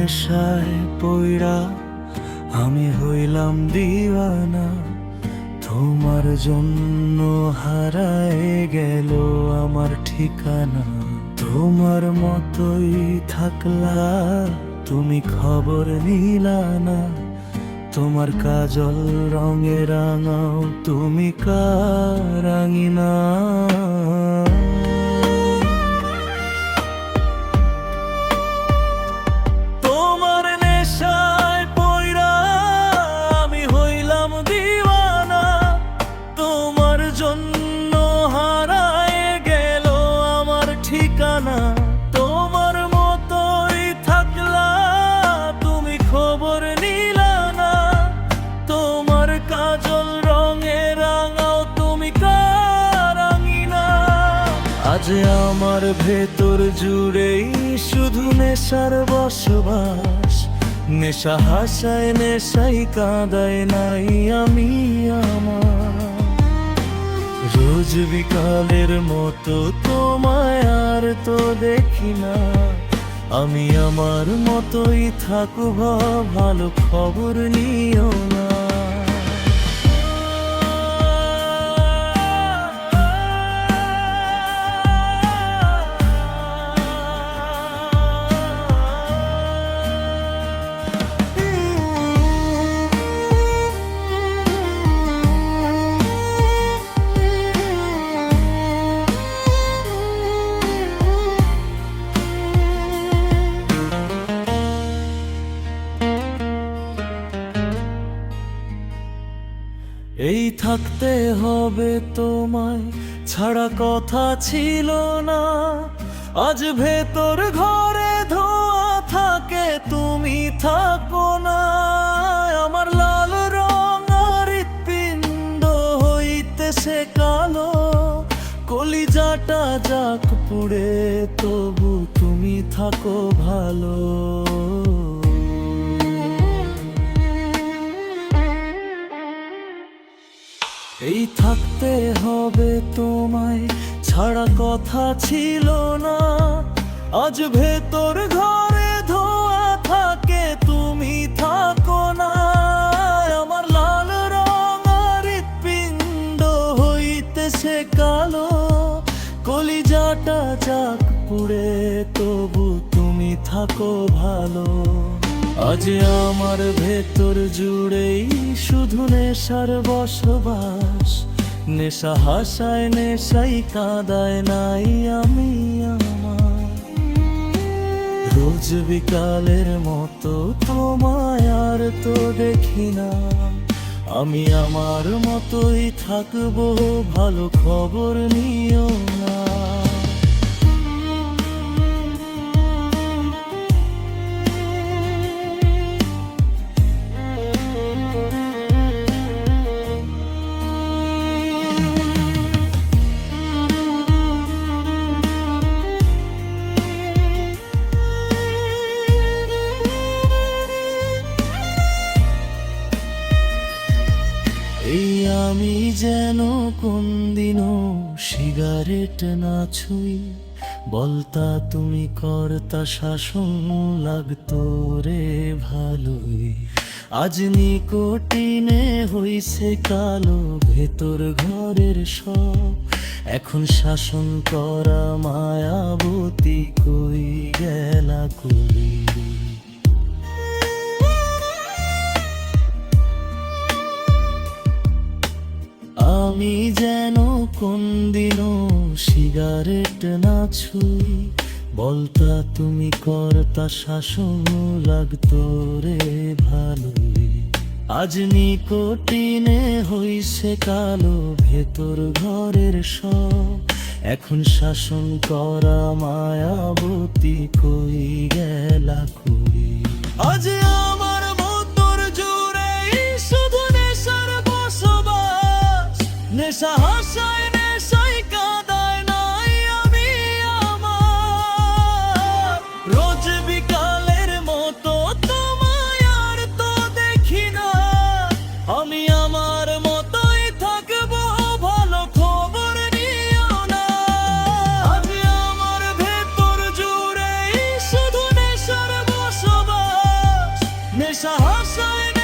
নেশায় পইড়া আমি হইলাম দিওয়ানা, তোমার জন্য হারায় গেল আমার ঠিকানা। তোমার মতোই থাকলা তুমি, খবর নিলা না। তোমার কাজল রঙে রাঙাও তুমি কারাঙিনা। তোমার নেশায় পইড়া আমি হইলাম দিওয়ানা, তোমার জন্য হারায় গেল আমার ঠিকানা। তোমার মতোই থাকলা তুমি, খবর নিলা না। তোমার কাজল রঙে রাঙাও তুমি কারাঙিনা। আজ আমার ভেতর জুড়েই শুধু নেশার বসবাস। নেশা হাসায় নেশাই কাঁদায় নাই আমি আমার। রোজ বিকালের মতো তোমায় আর তো দেখি না। আমি আমার মতোই থাকব, ভালো খবর নিও না। এই থাকতে হবে তোমায় ছাড়া কথা ছিল না। আজ ভেতর ঘরে ধোয়া থাকে তুমি থাকো না। আমার লাল রং আর হৃৎপিণ্ড হইতেছে কালো, কলিজাটা যাক পুড়ে তবু তুমি থাকো ভালো। এই থাকতে হবে তোমায় ছাড়া কথা ছিল না। আজ ভেতর ঘরে ধোয়া থাকে তুমি থাকো না। আমার লাল রং আর হৃৎপিণ্ড হইতেছে কালো, কলিজাটা যাক পুড়ে তবু তুমি থাকো ভালো। আজ আমার ভেতর জুড়েই শুধু নেশার বসবাস। নেশা হাসায় নেশাই কাঁদায় নাই আমি আমার। রোজ বিকালের মতো তোমায় আর তো দেখি না। আমি আমার মতোই থাকবো, ভালো খবর নিও না। এই আমি যেন কোনদিনও সিগারেট না ছুঁই, বলতা তুমি কর্তা শাসন লাগতো রে ভালোই। আজ নিকোটিনে হইছে কালো ভেতর ঘরের সব, এখন শাসন করা মায়াবতী কই গেলা কই। আমি যেন কোনদিনও সিগারেট না ছুঁই, বলতা তুমি কর্তা শাসন লাগতো রে ভালোই। আজ নিকোটিনে হইছে কালো ভেতর ঘরের সব, এখন শাসন করা মায়াবতী কই গেলা কই। আজ আমার ভেতর জুড়েই শুধু নেশার বসবাস। নেশা হাসায় নেশাই কাঁদায় নাই আমি আমার। রোজ বিকালের মতো তোমায় আর তো দেখি না। আমি আমার মতোই থাকবো, ভালো খবর নিও না। আজ আমার ভেতর জুড়েই শুধু নেশার বসবাস। সাহস হয় না